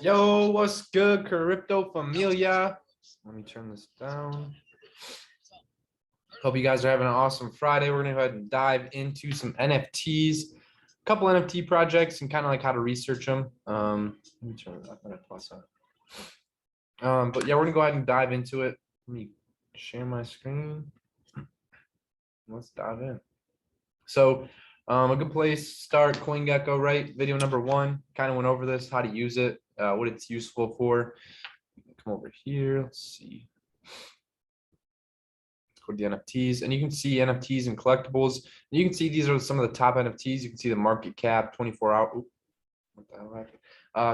Yo, what's good, Crypto Familia? Let me turn this down. Hope you guys are having an awesome Friday. We're gonna go ahead and dive into some NFTs, a couple NFT projects, and kind of like how to research them. Let me turn that plus on. But yeah, we're gonna go ahead and dive into it. Let me share my screen. Let's dive in. So a good place to start, CoinGecko, right? Video number 1, kind of went over this, how to use it, what it's useful for. Come over here, let's see. Let's go to the NFTs, and you can see NFTs and collectibles. And you can see these are some of the top NFTs. You can see the market cap, 24-hour, what the hell happened?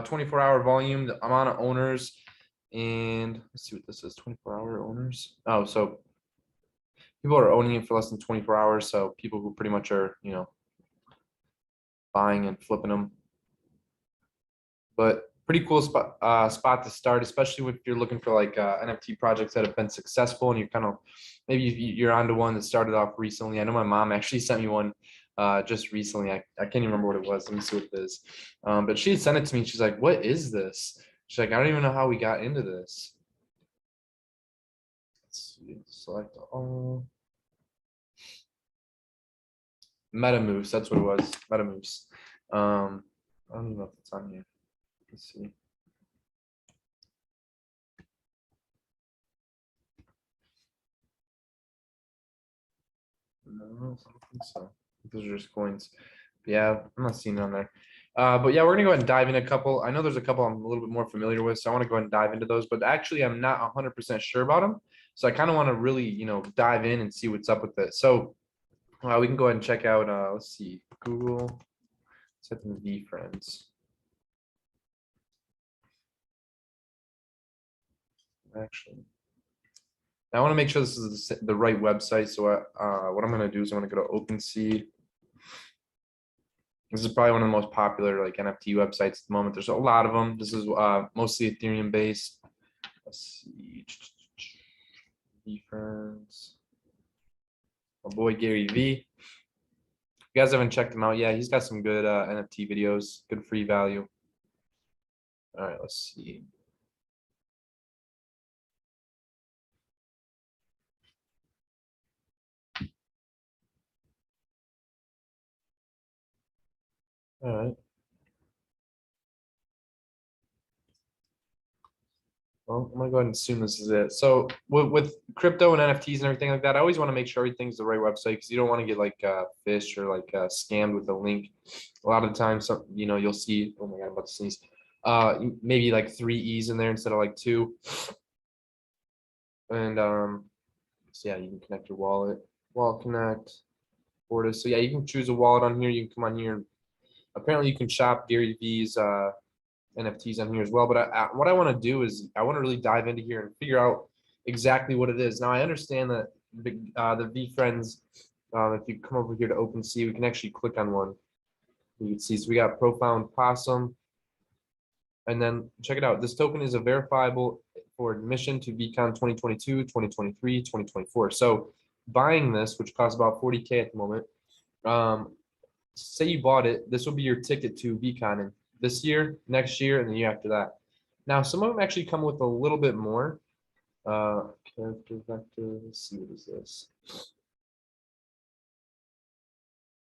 24-hour volume, the amount of owners, and let's see what this is, 24-hour owners. Oh, so people are owning it for less than 24 hours. So people who pretty much are, buying and flipping them. But pretty cool spot to start, especially if you're looking for like NFT projects that have been successful and you're kind of maybe you're onto one that started off recently. I know my mom actually sent me one just recently. I can't even remember what it was. Let me see what it is. But she had sent it to me. She's like, "What is this?" She's like, "I don't even know how we got into this." Let's see, select all. MetaMoose, that's what it was. MetaMoose. I don't even know if it's on here. Let's see. No, I don't think so. Those are just coins. Yeah, I'm not seeing it on there. But yeah, we're gonna go ahead and dive in a couple. I know there's a couple I'm a little bit more familiar with, so I want to go ahead and dive into those. But actually, I'm not 100% sure about them, so I kind of want to really, dive in and see what's up with it. So we can go ahead and check out. Let's see, Google. Set them VeeFriends. Actually, I want to make sure this is the right website. So what I'm going to do is I'm going to go to OpenSea. This is probably one of the most popular like NFT websites at the moment. There's a lot of them. This is mostly Ethereum based. Let's see. VeeFriends. My boy Gary V. If you guys haven't checked him out, yeah, he's got some good NFT videos, good free value. All right, let's see. All right. Well, I'm gonna go ahead and assume this is it. So with crypto and NFTs and everything like that, I always want to make sure everything's the right website because you don't want to get like fished or like scammed with a link. A lot of the times, you'll see. Oh my god, I'm about to sneeze. Maybe like 3 E's in there instead of like 2. And so yeah, you can connect your wallet connect, Fortis. So yeah, you can choose a wallet on here. You can come on here. Apparently, you can shop Gary V's NFTs on here as well. But what I want to do is I want to really dive into here and figure out exactly what it is. Now I understand that the VeeFriends, if you come over here to OpenSea, we can actually click on one. You can see, so we got Profound Possum. And then check it out. This token is a verifiable for admission to VCon 2022, 2023, 2024. So buying this, which costs about 40K at the moment, say you bought it, this will be your ticket to VCon in this year, next year, and the year after that. Now, some of them actually come with a little bit more. Character vector, let's see, what is this?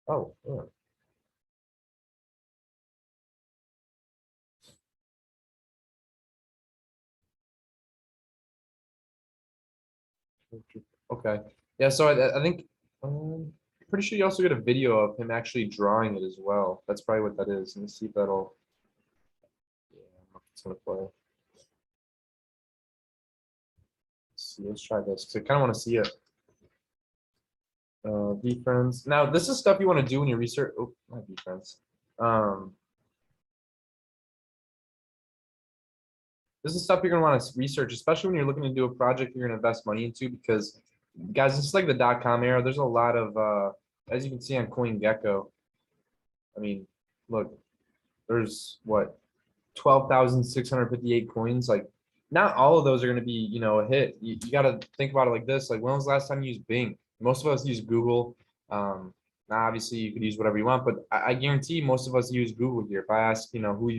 Oh, yeah. Okay. Yeah, so I think pretty sure you also get a video of him actually drawing it as well. That's probably what that is. Let me see if that'll. Yeah, I don't know if it's gonna play. Let's see. Let's try this because I kind of want to see it. VeeFriends. Now, this is stuff you want to do when you research. Oh, not VeeFriends. This is stuff you're gonna want to research, especially when you're looking to do a project you're gonna invest money into. Because, guys, this is like the .com era. There's a lot of, as you can see on CoinGecko. I mean, look, there's what 12,658 coins. Like, not all of those are going to be, a hit. You got to think about it like this. Like, when was the last time you used Bing? Most of us use Google. Now, obviously, you could use whatever you want, but I guarantee most of us use Google here. If I ask, who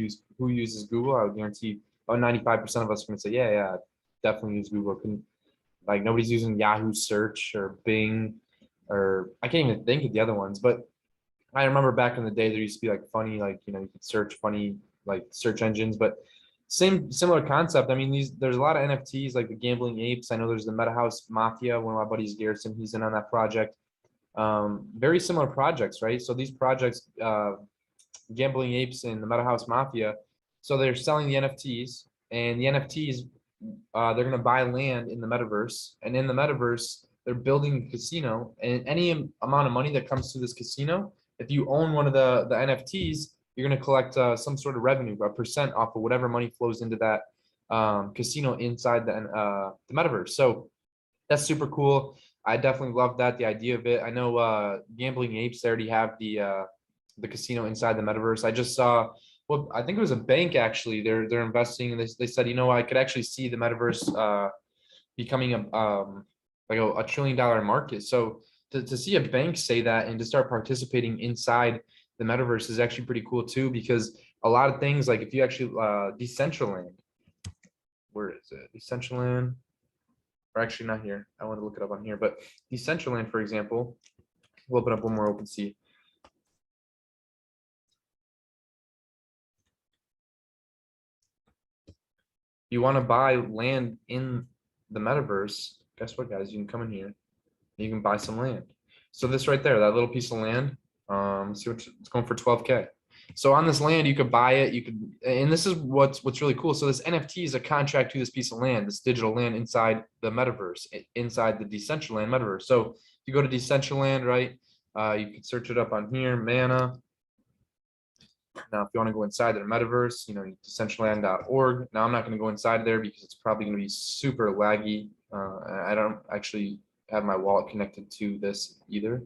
uses Google, I would guarantee about 95% of us are going to say, yeah, definitely use Google. Like nobody's using Yahoo search or Bing, or I can't even think of the other ones. But I remember back in the day, there used to be like funny, like, you could search funny, like search engines, but similar concept. I mean, there's a lot of NFTs like the Gambling Apes. I know there's the MetaHouse Mafia. One of my buddies, Garrison, he's in on that project. Very similar projects, right? So these projects, Gambling Apes and the MetaHouse Mafia, so they're selling the NFTs, and the NFTs, they're going to buy land in the metaverse, and in the metaverse, they're building a casino, and any amount of money that comes to this casino, if you own one of the NFTs, you're going to collect some sort of revenue, a percent off of whatever money flows into that casino inside the metaverse. So that's super cool. I definitely love that, the idea of it. I know Gambling Apes, they already have the casino inside the metaverse. I just saw, well, I think it was a bank actually. They're investing, and they said, I could actually see the metaverse becoming like a $1 trillion market. So to see a bank say that and to start participating inside the metaverse is actually pretty cool too, because a lot of things, like if you actually Decentraland, where is it? Decentraland, or actually not here. I want to look it up on here, but Decentraland, for example, we'll open up one more OpenSea. You want to buy land in the metaverse, guess what, guys? You can come in here and you can buy some land. So this right there, that little piece of land, see what it's going for 12K. So on this land, you could buy it. You could, and this is what's really cool. So this NFT is a contract to this piece of land, this digital land inside the metaverse, inside the Decentraland metaverse. So if you go to Decentraland, right, you can search it up on here, Mana. Now, if you want to go inside their metaverse, decentraland.org. Now, I'm not going to go inside there because it's probably going to be super laggy. I don't actually have my wallet connected to this either,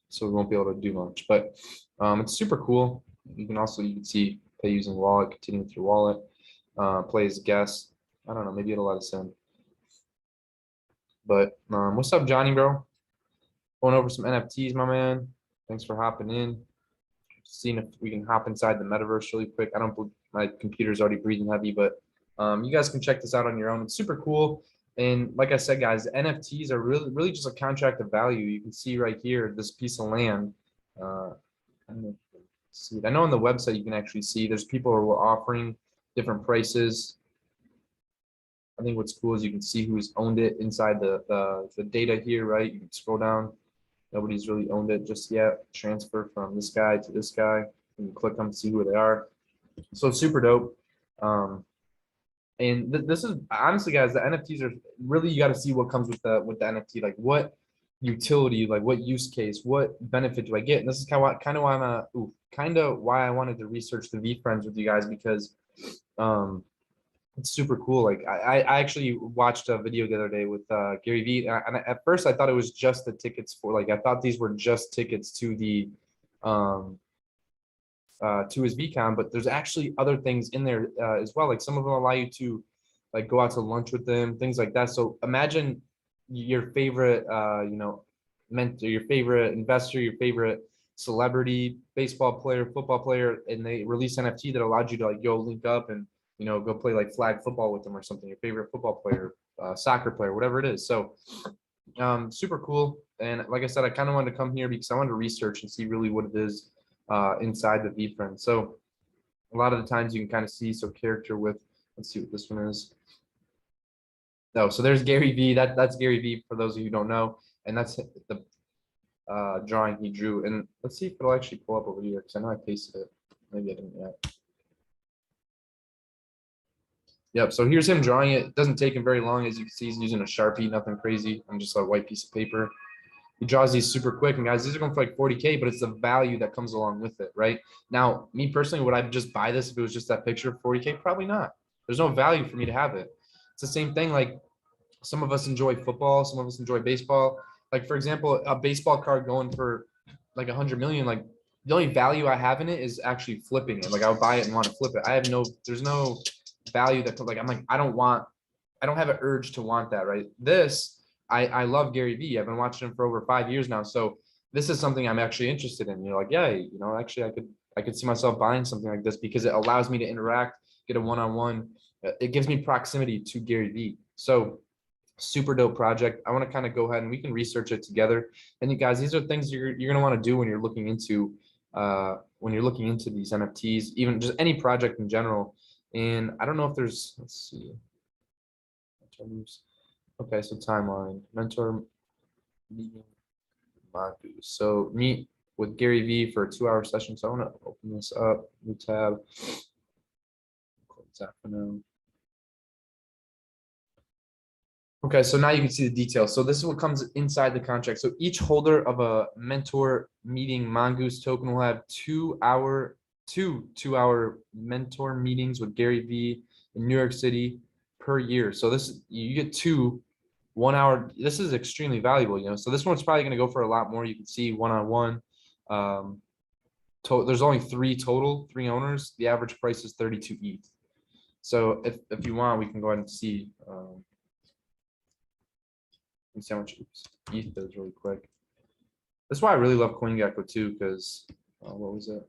so we won't be able to do much. But it's super cool. You can see pay using wallet, continue with your wallet, play as guest. I don't know, maybe it'll let us in. But what's up, Johnny, bro? Going over some NFTs, my man. Thanks for hopping in. Seeing if we can hop inside the metaverse really quick. I don't believe my computer's already breathing heavy, but you guys can check this out on your own. It's super cool. And like I said, guys, NFTs are really just a contract of value. You can see right here, this piece of land. I know on the website you can actually see there's people who are offering different prices. I think what's cool is you can see who's owned it inside the data here, right? You can scroll down. Nobody's really owned it just yet. Transfer from this guy to this guy. You can click on to see who they are. So it's super dope. And this is honestly, guys, the NFTs are really, you got to see what comes with the NFT. Like what utility, like what use case, what benefit do I get? And this is kind of why I wanted to research the VeeFriends with you guys, because it's super cool. Like I actually watched a video the other day with Gary Vee, and at first I thought it was just the tickets for, like, I thought these were just tickets to the to his VCon, but there's actually other things in there as well. Like some of them allow you to like go out to lunch with them, things like that. So imagine your favorite mentor, your favorite investor, your favorite celebrity, baseball player, football player, and they release NFT that allowed you to like go link up and go play like flag football with them or something, your favorite football player, soccer player, whatever it is. So super cool. And like I said, I kind of wanted to come here because I wanted to research and see really what it is inside the VeeFriends. So a lot of the times you can kind of see, so character with, let's see what this one is. No, so there's Gary Vee. That's Gary Vee for those of you who don't know. And that's the drawing he drew. And let's see if it'll actually pull up over here, because I know I pasted it. Maybe I didn't yet. Yep, so here's him drawing it. It doesn't take him very long. As you can see, he's using a Sharpie, nothing crazy. I'm just a white piece of paper. He draws these super quick, and guys, these are going for like 40K, but it's the value that comes along with it, right? Now, me personally, would I just buy this if it was just that picture of 40K? Probably not. There's no value for me to have it. It's the same thing. Like some of us enjoy football, some of us enjoy baseball. Like for example, a baseball card going for like 100 million. Like the only value I have in it is actually flipping it. Like I would buy it and want to flip it. There's no value that like, I'm like, I don't have an urge to want that, right? This, I love Gary Vee. I've been watching him for over 5 years now. So this is something I'm actually interested in. You're like, yeah, you know, actually I could see myself buying something like this because it allows me to interact, get a one-on-one. It gives me proximity to Gary Vee. So super dope project. I want to kind of go ahead and we can research it together. And you guys, these are things you're going to want to do when you're looking into these NFTs, even just any project in general. And I don't know if there's, let's see. Okay, so timeline, mentor meeting Mongoose. So meet with Gary Vee for a 2-hour session. So I want to open this up, new tab. Close that for now. Okay, so now you can see the details. So this is what comes inside the contract. So each holder of a mentor meeting Mongoose token will have 2-hour mentor meetings with Gary Vee in New York City per year. So this you get 1 hour. This is extremely valuable, you know. So this one's probably going to go for a lot more. You can see one-on-one. There's only 3 total, 3 owners. The average price is 32 ETH. So if you want, we can go ahead and see. Let's see how much ETH does really quick. That's why I really love CoinGecko too, because what was it?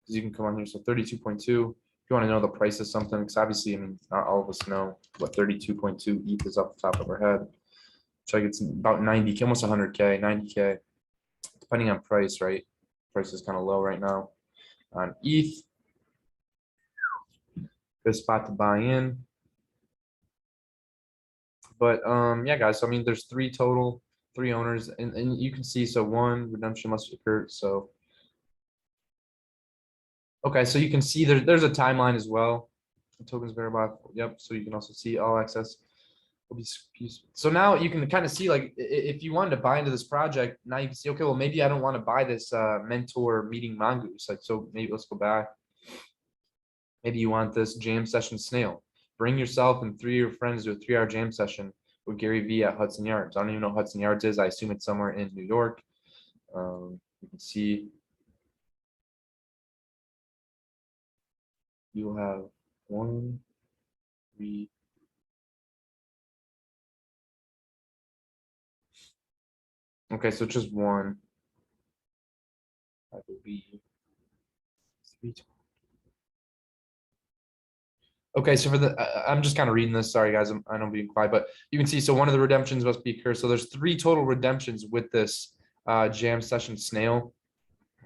Because you can come on here. So 32.2. If you want to know the price of something, because obviously, I mean, not all of us know what 32.2 ETH is off the top of our head. So it's about 90K, almost 100K, 90K, depending on price, right? Price is kind of low right now on ETH. Good spot to buy in. But yeah, guys, so I mean, there's 3 total, 3 owners, and you can see, so 1 redemption must occur. So okay, so you can see there's a timeline as well. The tokens verifiable. Yep. So you can also see all access will be. So now you can kind of see, like, if you wanted to buy into this project, now you can see, okay, well, maybe I don't want to buy this mentor meeting Mongoose. Like, so maybe let's go back. Maybe you want this jam session snail. Bring yourself and 3 of your friends to a 3-hour jam session with Gary Vee at Hudson Yards. I don't even know what Hudson Yards is. I assume it's somewhere in New York. You can see you will have 1, 3. Okay, so just 1, I believe. 3. Okay, so for the, I'm just kind of reading this. Sorry, guys, I know I'm being quiet, but you can see, so one of the redemptions must be occur. So there's 3 total redemptions with this jam session snail.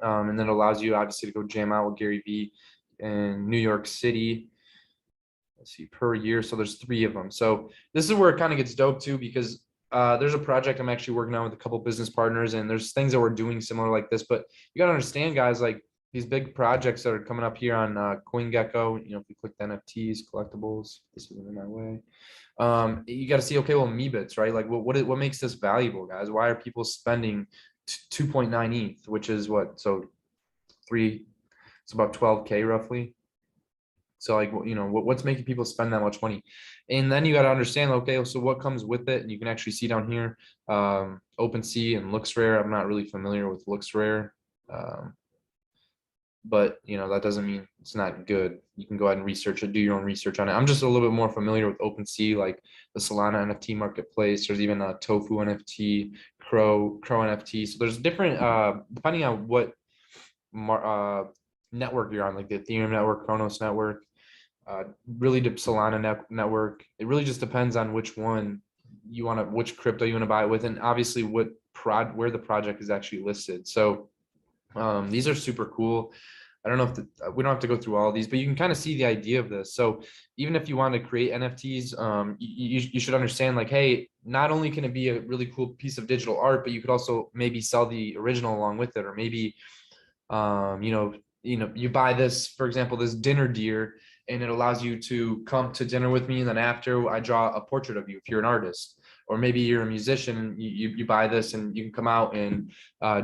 And then it allows you obviously to go jam out with Gary Vee in New York City. Let's see, per year. So there's 3 of them. So this is where it kind of gets dope too, because there's a project I'm actually working on with a couple business partners, and there's things that we're doing similar like this. But you got to understand, guys, like these big projects that are coming up here on CoinGecko, you know, if you click the NFTs, collectibles, this isn't in my way. You got to see, okay, well, Meebits, right? Like what makes this valuable, guys? Why are people spending 2.9 ETH, which is what? So it's about 12K roughly. So like, you know, what's making people spend that much money? And then you got to understand, okay, so what comes with it? And you can actually see down here, OpenSea and LooksRare. I'm not really familiar with LooksRare. But you know, that doesn't mean it's not good. You can go ahead and research it, do your own research on it. I'm just a little bit more familiar with OpenSea, like the Solana NFT marketplace. There's even a Tofu NFT, Crow NFT. So there's different, depending on what network you're on, like the Ethereum network, Chronos network, really the Solana network. It really just depends on which one you want to, which crypto you want to buy it with, and obviously where the project is actually listed. So these are super cool. I don't know if we don't have to go through all of these, but you can kind of see the idea of this. So even if you want to create NFTs, you should understand, like, hey, not only can it be a really cool piece of digital art, but you could also maybe sell the original along with it, or maybe you buy this, for example, this dinner deer, and it allows you to come to dinner with me, and then after I draw a portrait of you if you're an artist. Or maybe you're a musician and you buy this and you can come out and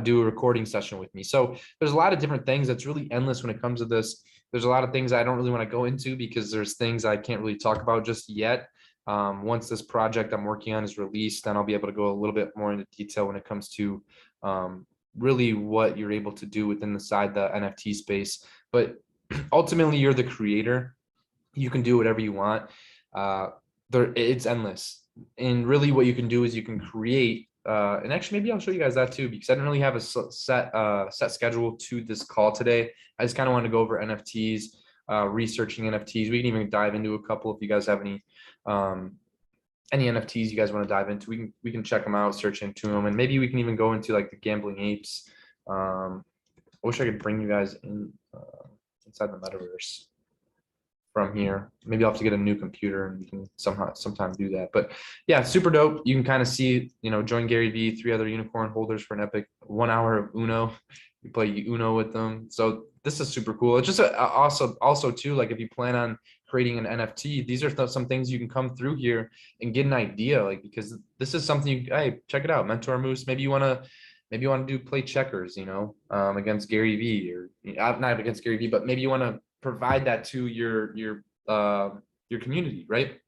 do a recording session with me. So there's a lot of different things. That's really endless when it comes to this. There's a lot of things I don't really want to go into because there's things I can't really talk about just yet. Once this project I'm working on is released, then I'll be able to go a little bit more into detail when it comes to really what you're able to do within the NFT space. But ultimately, you're the creator. You can do whatever you want. It's endless. And really what you can do is you can create And actually, maybe I'll show you guys that too, because I didn't really have a set schedule to this call today. I just kind of wanted to go over NFTs, researching NFTs. We can even dive into a couple if you guys have any NFTs you guys want to dive into. We can check them out, search into them, and maybe we can even go into like the gambling apes. I wish I could bring you guys in inside the metaverse from here. Maybe I'll have to get a new computer and we can sometime do that. But yeah, super dope. You can kind of see, join Gary Vee, 3 other unicorn holders for an epic 1 hour of Uno. You play Uno with them. So this is super cool. It's just also too, like if you plan on creating an NFT, these are some things you can come through here and get an idea, like, because this is something hey, check it out, Mentor Moose. Maybe you want to play checkers, against Gary Vee, or not against Gary Vee, but maybe you want to provide that to your community, right?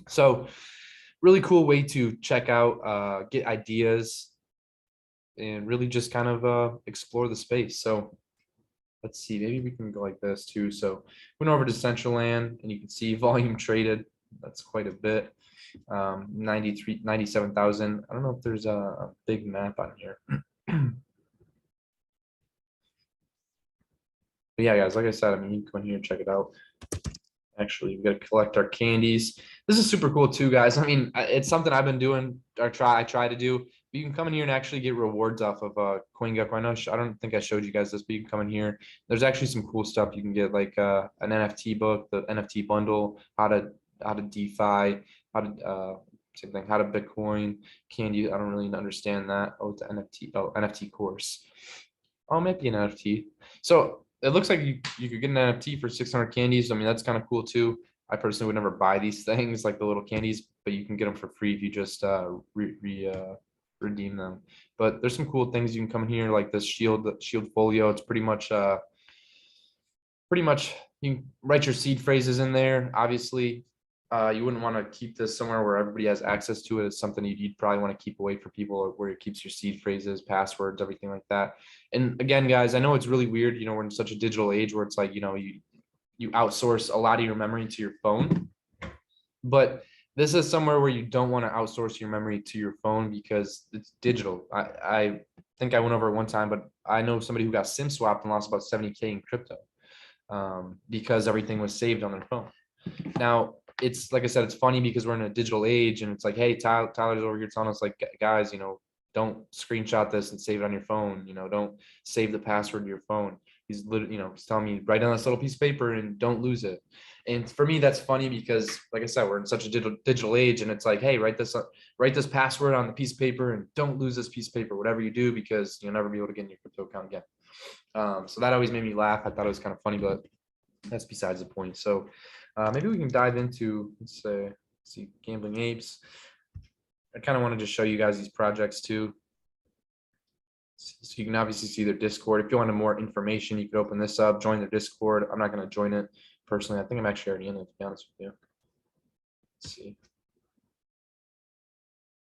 So really cool way to check out, get ideas, and really just kind of explore the space. So let's see, maybe we can go like this too. So went over to Decentraland and you can see volume traded. That's quite a bit. 97,000. I don't know if there's a big map on here. But yeah, guys, like I said, you can come in here and check it out. Actually, we got to collect our candies. This is super cool too, guys. It's something I've been doing, I try to do. You can come in here and actually get rewards off of CoinGecko. I don't think I showed you guys this, but you can come in here. There's actually some cool stuff you can get, like an NFT book, the NFT bundle, how to DeFi, same thing, how to Bitcoin, candy. I don't really understand that. Oh, it's an NFT. Oh, NFT course. Oh, maybe an NFT. So it looks like you could get an NFT for 600 candies. That's kind of cool too. I personally would never buy these things, like the little candies, but you can get them for free if you just redeem them. But there's some cool things you can come in here, like this shield folio. It's pretty much you can write your seed phrases in there. Obviously, you wouldn't want to keep this somewhere where everybody has access to it. It's something you'd probably want to keep away from people, where it keeps your seed phrases, passwords, everything like that. And again, guys, I know it's really weird. We're in such a digital age where it's like, you outsource a lot of your memory to your phone. But this is somewhere where you don't want to outsource your memory to your phone because it's digital. I think I went over it one time, but I know somebody who got SIM swapped and lost about 70K in crypto because everything was saved on their phone. Now, it's like I said, it's funny because we're in a digital age, and it's like, hey, Tyler's over here telling us, like, guys, don't screenshot this and save it on your phone. Don't save the password to your phone. He's literally, he's telling me, write down this little piece of paper and don't lose it. And for me, that's funny because, like I said, we're in such a digital age, and it's like, hey, write this password on the piece of paper and don't lose this piece of paper, whatever you do, because you'll never be able to get in your crypto account again. So that always made me laugh. I thought it was kind of funny, but that's besides the point. So maybe we can dive into, let's see, gambling apes. I kind of want to just show you guys these projects too. So you can obviously see their Discord. If you wanted more information, you could open this up, join their Discord. I'm not going to join it personally. I think I'm actually already in it, to be honest with you. Let's see.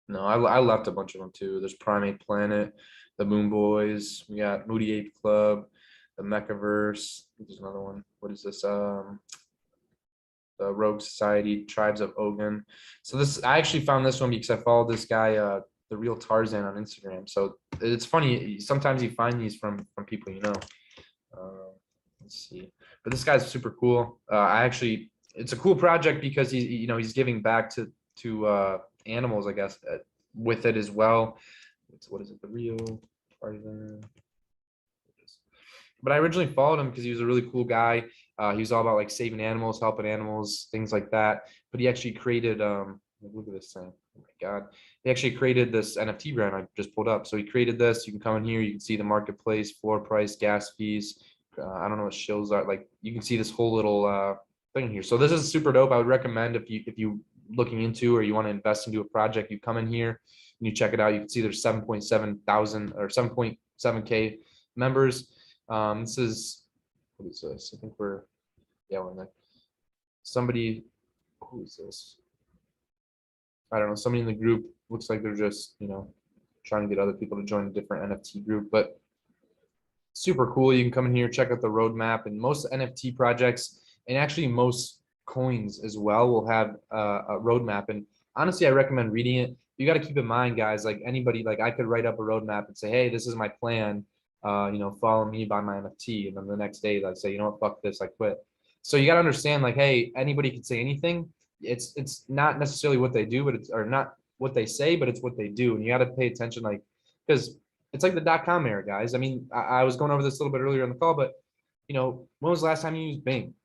No, I left a bunch of them too. There's Primate Planet, the Moon Boys. We got Moody Ape Club, the Mechaverse. There's another one. What is this? The Rogue Society, Tribes of Ogun. So I actually found this one because I followed this guy, the Real Tarzan, on Instagram. So it's funny. Sometimes you find these from people you know. Let's see. But this guy's super cool. It's a cool project because he's giving back to animals, I guess, with it as well. What is it? The Real Tarzan. But I originally followed him because he was a really cool guy. He was all about like saving animals, helping animals, things like that. But he actually created, look at this thing. Oh my God. He actually created this NFT brand I just pulled up. So he created this. You can come in here. You can see the marketplace, floor price, gas fees. I don't know what shills are. Like, you can see this whole little thing here. So this is super dope. I would recommend if you looking into or you want to invest into a project, you come in here and you check it out. You can see there's 7.7 thousand or 7.7K members. This is, what is this? I think we're in there. Somebody, who is this? I don't know. Somebody in the group looks like they're just, trying to get other people to join a different NFT group, but super cool. You can come in here, check out the roadmap, and most NFT projects, and actually most coins as well, will have a roadmap. And honestly, I recommend reading it. you got to keep in mind, guys, like anybody, like I could write up a roadmap and say, hey, this is my plan. Follow me, buy my NFT. And then the next day, like say, you know what, fuck this, I quit. So you got to understand, like, hey, anybody can say anything. It's not necessarily what they do, but it's or not what they say, but it's what they do. And you got to pay attention, like, because it's like the .com era, guys. I mean, I was going over this a little bit earlier in the call, but when was the last time you used Bing?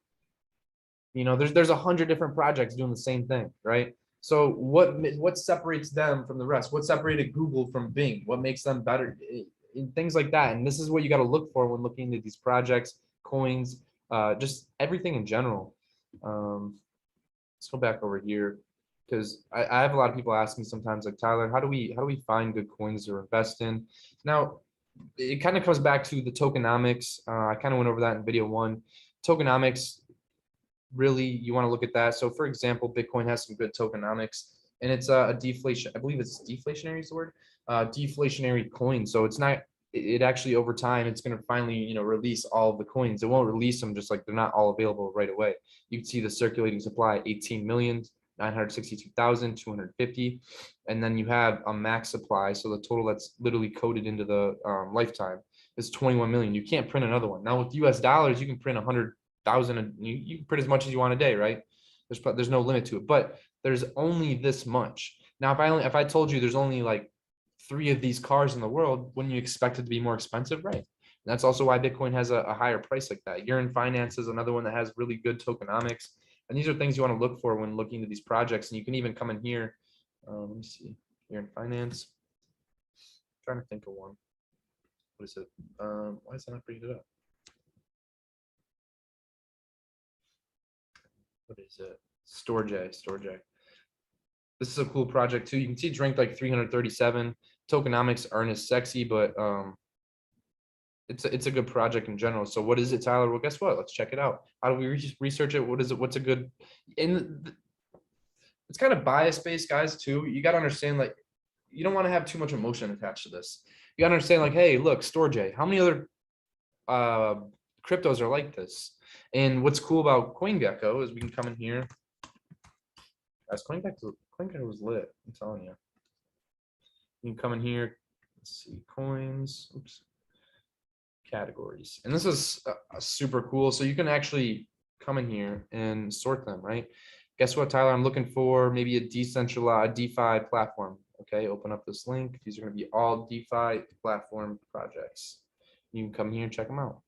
There's 100 different projects doing the same thing, right? So what separates them from the rest? What separated Google from Bing? What makes them better? Things like that. And this is what you got to look for when looking at these projects, coins, just everything in general. Let's go back over here because I have a lot of people asking sometimes, like, Tyler, how do we find good coins to invest in? Now, it kind of comes back to the tokenomics. I kind of went over that in video one. Tokenomics, really, you want to look at that. So for example, Bitcoin has some good tokenomics, and it's a deflation. I believe it's deflationary is the word. Deflationary coin. So it's not. It actually over time, it's going to finally release all of the coins. It won't release them just like they're not all available right away. You can see the circulating supply 18,962,250, and then you have a max supply. So the total that's literally coded into the lifetime is 21 million. You can't print another one. Now with US dollars, you can print 100,000. You can print as much as you want a day, right? There's no limit to it, but there's only this much. Now, if I told you there's only like 3 of these cars in the world, wouldn't you expect it to be more expensive, right? And that's also why Bitcoin has a higher price like that. Year in Finance is another one that has really good tokenomics, and these are things you want to look for when looking at these projects. And you can even come in here. Let me see. Year in Finance. I'm trying to think of one. What is it? Why is that not bringing it up? What is it? Storj. This is a cool project too. You can see it's ranked like 337. Tokenomics aren't as sexy, but it's a good project in general. So what is it, Tyler? Well, guess what? Let's check it out. How do we research it? What is it? What's a good? It's kind of bias based, guys. Too. You got to understand, like, you don't want to have too much emotion attached to this. You got to understand, like, hey, look, Storj. How many other cryptos are like this? And what's cool about CoinGecko is we can come in here. Guys, CoinGecko was lit. I'm telling you. You can come in here. Let's see, coins. Oops. Categories. And this is super cool. So you can actually come in here and sort them, right? Guess what, Tyler? I'm looking for maybe a decentralized DeFi platform. Okay, open up this link. These are going to be all DeFi platform projects. You can come here and check them out.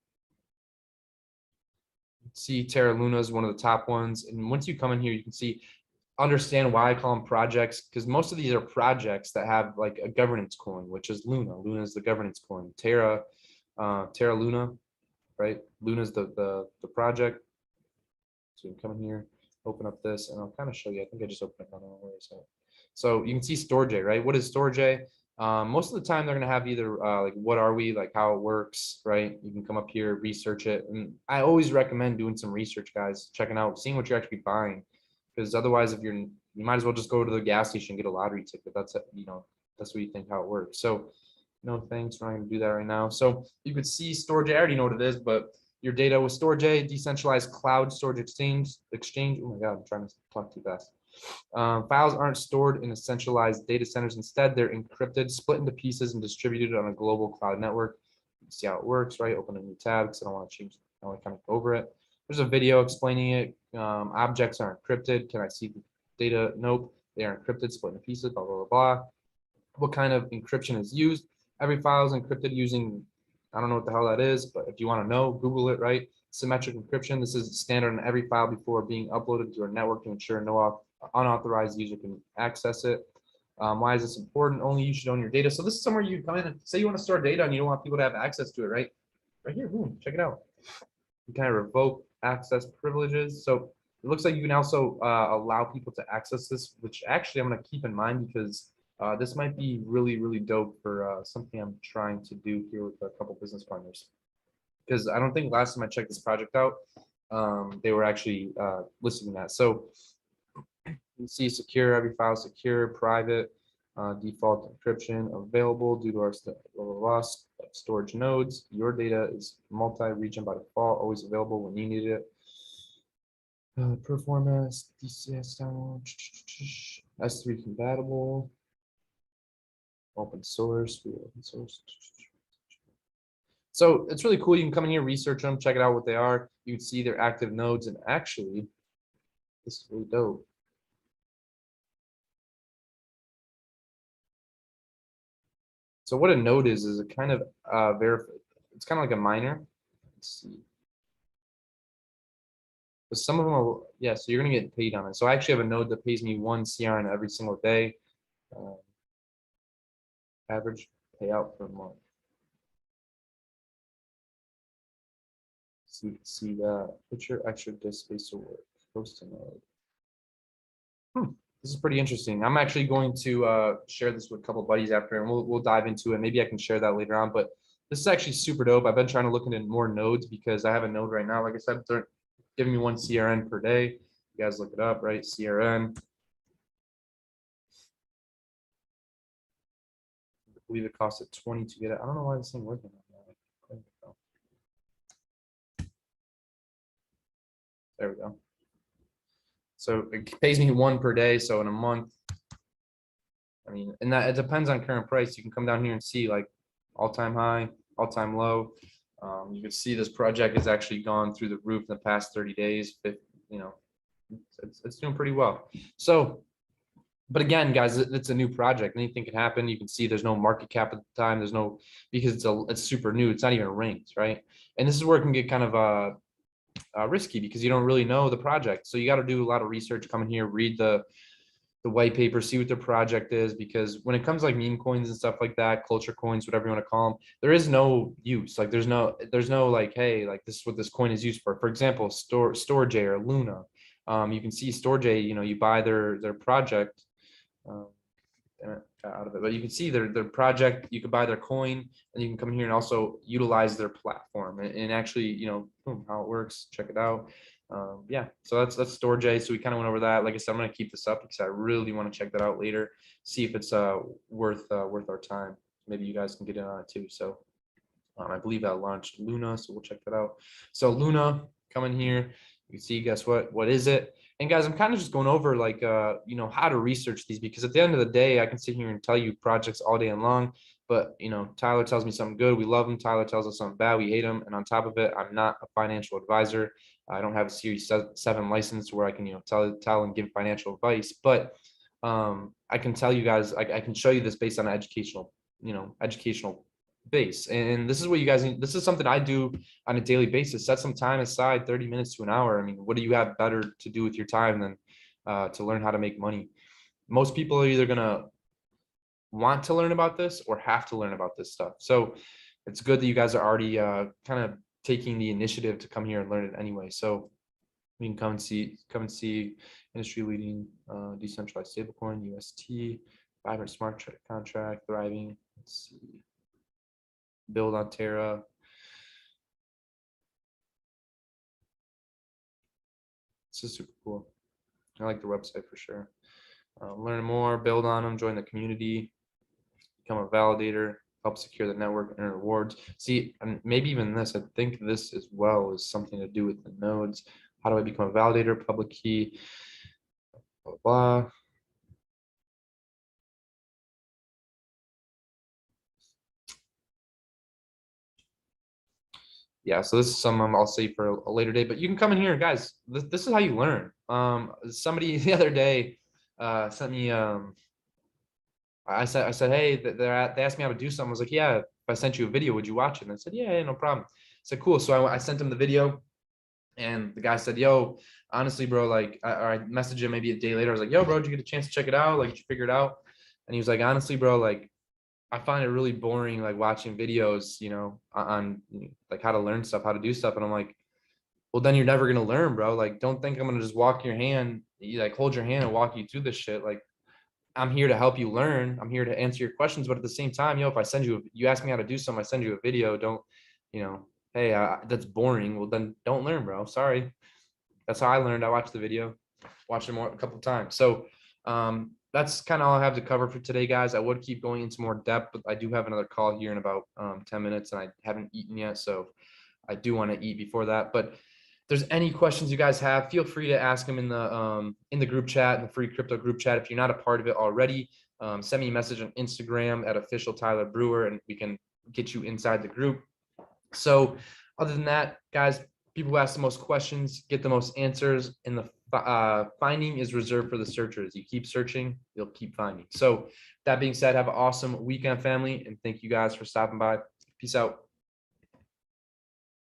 See, Terra Luna is one of the top ones. And once you come in here, you can see, understand why I call them projects, because most of these are projects that have like a governance coin, which is Luna. Luna is the governance coin. Terra Luna, right? Luna is the project. So you can come in here, open up this, and I'll kind of show you. I think I just opened it on the way. So you can see Storj, right? What is Storj? Most of the time they're going to have either like what are we, like how it works, right? You can come up here, research it, and I always recommend doing some research, guys, checking out, seeing what you're actually buying, because otherwise, if you might as well just go to the gas station and get a lottery ticket. That's that's what you think how it works. So no thanks, we're not going to do that right now. So you could see Storj. I already know what it is, but your data with Storj, decentralized cloud storage exchange. Oh my God, I'm trying to talk too fast. Files aren't stored in centralized data centers. Instead, they're encrypted, split into pieces, and distributed on a global cloud network. You can see how it works, right? Open a new tab because I don't want to change. I want to kind of go over it. There's a video explaining it. Objects are encrypted. Can I see the data? Nope. They are encrypted, split into pieces, blah, blah, blah, blah. What kind of encryption is used? Every file is encrypted using, I don't know what the hell that is, but if you want to know, Google it, right? Symmetric encryption. This is standard on every file before being uploaded to our network to ensure no unauthorized user can access it. Why is this important? Only you should own your data. So this is somewhere you come in and say you want to store data and you don't want people to have access to it, right? Right here, boom, check it out. You kind of revoke access privileges. So it looks like you can also allow people to access this, which actually I'm going to keep in mind because this might be really, really dope for something I'm trying to do here with a couple business partners. Because I don't think last time I checked this project out, they were actually listing that. So you see secure, every file secure, private, default encryption available due to our loss storage nodes. Your data is multi-region by default, always available when you need it. Performance, DCS download, S3 compatible. Open source. Open source. So it's really cool. You can come in here, research them, check it out what they are. You can see their active nodes, and actually, this is really dope. So what a node is a kind of it's kind of like a miner. Let's see. But some of them are, yeah, so you're gonna get paid on it. So I actually have a node that pays me 1 CRN every single day. Uh, average payout per month. See that. Put your extra disk space to work. Post a node. This is pretty interesting. I'm actually going to share this with a couple of buddies after, and we'll dive into it. Maybe I can share that later on. But this is actually super dope. I've been trying to look into more nodes because I have a node right now. Like I said, they're giving me 1 CRN per day. You guys look it up, right? CRN. I believe it costs 20 to get it. I don't know why this thing working. There we go. So it pays me 1 per day. So in a month, I mean, and that it depends on current price. You can come down here and see like all-time high, all-time low. You can see this project has actually gone through the roof in the past 30 days. You know, it's doing pretty well. So, but again, guys, it's a new project. Anything can happen. You can see there's no market cap at the time. There's no, because it's super new. It's not even ranked, right? And this is where it can get kind of risky because you don't really know the project. So you got to do a lot of research. Come in here, read the white paper, see what the project is, because when it comes like meme coins and stuff like that, culture coins, whatever you want to call them, there is no use. Like there's no like, hey, like this is what this coin is used for. For example, Storj or Luna. You can see Storj, you know, you buy their project. Um, out of it, but you can see their project. You can buy their coin, and you can come here and also utilize their platform and actually, you know, boom, how it works. Check it out. Yeah, so that's Storj. So we kind of went over that. Like I said, I'm gonna keep this up because I really want to check that out later. See if it's worth our time. Maybe you guys can get in on it too. So I believe I launched Luna, so we'll check that out. So Luna, come in here. You can see, guess what is it? And guys, I'm kind of just going over like, you know, how to research these, because at the end of the day, I can sit here and tell you projects all day long, but you know, Tyler tells me something good, we love him. Tyler tells us something bad, we hate him. And on top of it, I'm not a financial advisor. I don't have a Series 7 license where I can, you know, tell and give financial advice. But I can tell you guys, I can show you this based on educational, you know, educational base. And this is what you guys need. This is something I do on a daily basis. Set some time aside, 30 minutes to an hour. I mean, what do you have better to do with your time than to learn how to make money? Most people are either gonna want to learn about this or have to learn about this stuff. So it's good that you guys are already kind of taking the initiative to come here and learn it anyway. So you can come and see industry leading decentralized stablecoin, UST, vibrant smart contract, thriving. Let's see. Build on Terra. This is super cool. I like the website for sure. Learn more, build on them, join the community, become a validator, help secure the network, and earn rewards. See, and maybe even this, I think this as well is something to do with the nodes. How do I become a validator? Public key, blah, blah. Yeah, so this is some I'll save for a later day, but you can come in here, guys. This is how you learn. Somebody the other day sent me I said, hey, they asked me how to do something. I was like, yeah, if I sent you a video, would you watch it? And I said, yeah, no problem. I said, cool. So I sent him the video, and the guy said, yo, honestly, bro, like, I messaged him maybe a day later. I was like, yo, bro, did you get a chance to check it out? Like, did you figure it out? And he was like, honestly, bro, like, I find it really boring, like watching videos, you know, on like how to learn stuff, how to do stuff. And I'm like, well, then you're never gonna learn, bro. Like, don't think I'm gonna just walk your hand, like hold your hand and walk you through this shit. Like, I'm here to help you learn. I'm here to answer your questions. But at the same time, you know, if I send you, you ask me how to do something, I send you a video, don't, you know, hey, that's boring. Well, then don't learn, bro. Sorry. That's how I learned. I watched the video, watched it a couple of times. So that's kind of all I have to cover for today, guys. I would keep going into more depth, but I do have another call here in about 10 minutes, and I haven't eaten yet. So I do want to eat before that. But there's any questions you guys have, feel free to ask them in the group chat, in the free crypto group chat. If you're not a part of it already, send me a message on Instagram at official Tyler Brewer, and we can get you inside the group. So other than that, guys, people who ask the most questions get the most answers, and the finding is reserved for the searchers. You keep searching, you'll keep finding. So that being said, have an awesome weekend, family, and thank you guys for stopping by. Peace out.